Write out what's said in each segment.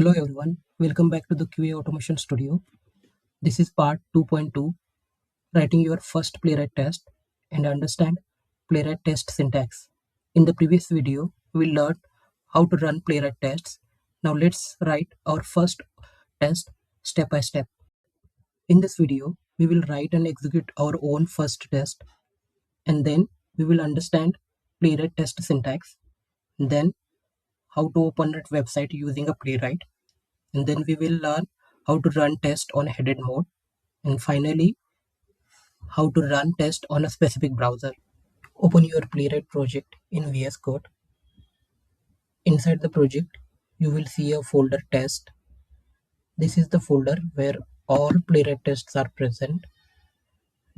Hello everyone, welcome back to the QA Automation Studio. This is part 2.2, writing your first Playwright test and understand Playwright Test Syntax. In the previous video, we learned how to run Playwright tests. Now let's write our first test step by step. In this video, we will write and execute our own first test, and then we will understand Playwright Test Syntax, then how to open that website using a Playwright, and then we will learn how to run test on headed mode, and finally how to run test on a specific browser. Open your Playwright project in VS Code. Inside the project you will see a folder test. This is the folder where all Playwright tests are present.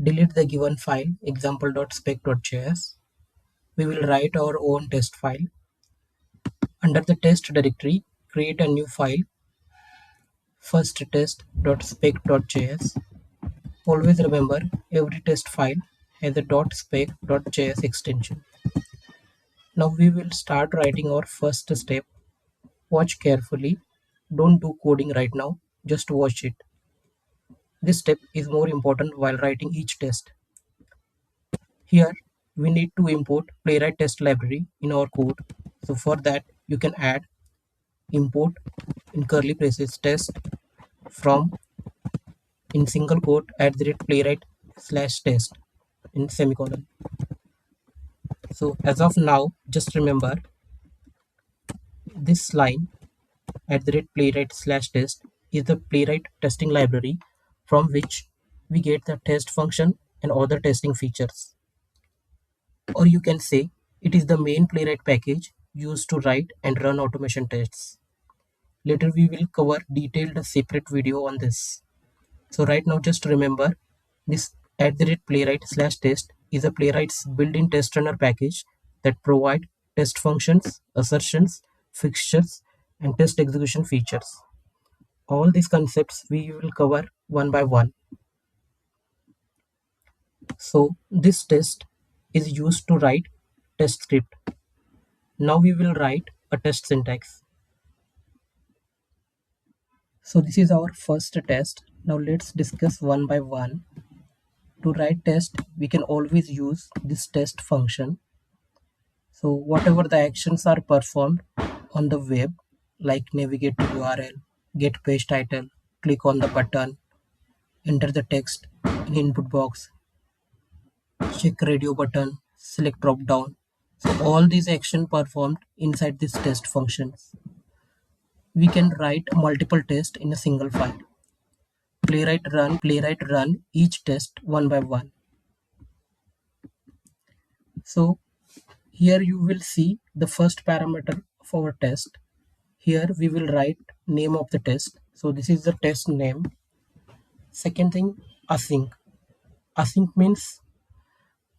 Delete the given file example.spec.js. We will write our own test file. Under the test directory, create a new file, firsttest.spec.js. Always remember, every test file has a .spec.js extension. Now we will start writing our first step. Watch carefully. Don't do coding right now, just watch it. This step is more important while writing each test. Here we need to import Playwright test library in our code. So for that you can add import in curly braces test from in single quote @playwright/test in semicolon. So as of now, just remember this line @playwright/test is the Playwright testing library from which we get the test function and other testing features. Or you can say it is the main Playwright package used to write and run automation tests. Later we will cover detailed separate video on this. So right now just remember this @playwright/test is a Playwright's built-in test runner package that provide test functions, assertions, fixtures, and test execution features. All these concepts we will cover one by one. So this test is used to write test script. Now we will write a test syntax. So this is our first test. Now let's discuss one by one. To write test, we can always use this test function. So whatever the actions are performed on the web, like navigate to URL, get page title, click on the button, enter the text in input box, check radio button, select drop down. So all these actions performed inside this test functions. We can write multiple tests in a single file. Playwright run each test one by one. So here you will see the first parameter of our test. Here we will write name of the test. So this is the test name. Second thing, async. Async means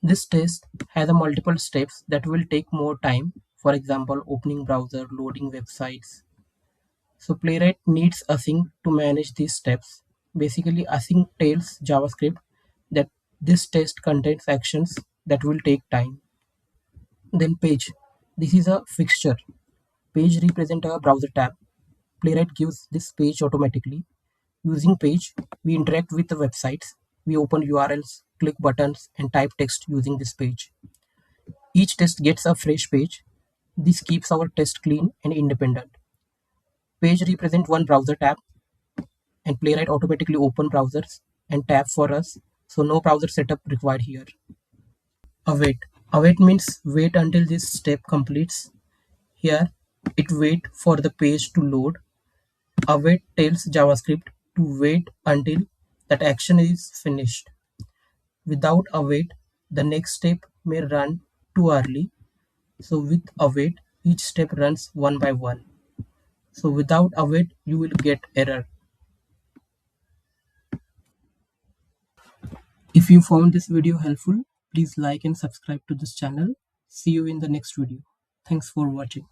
this test has a multiple steps that will take more time. For example, opening browser, loading websites. So Playwright needs async to manage these steps. Basically, async tells JavaScript that this test contains actions that will take time. Then page. This is a fixture. Page represents a browser tab. Playwright gives this page automatically. Using page, we interact with the websites. We open URLs, click buttons, and type text using this page. Each test gets a fresh page. This keeps our test clean and independent. Page represents one browser tab, and Playwright automatically open browsers and tab for us, so no browser setup required here. Await. Await means wait until this step completes. Here, it wait for the page to load. Await tells JavaScript to wait until that action is finished. Without await, the next step may run too early. So with await, each step runs one by one. So without await, you will get error. If you found this video helpful, please like and subscribe to this channel. See you in the next video. Thanks for watching.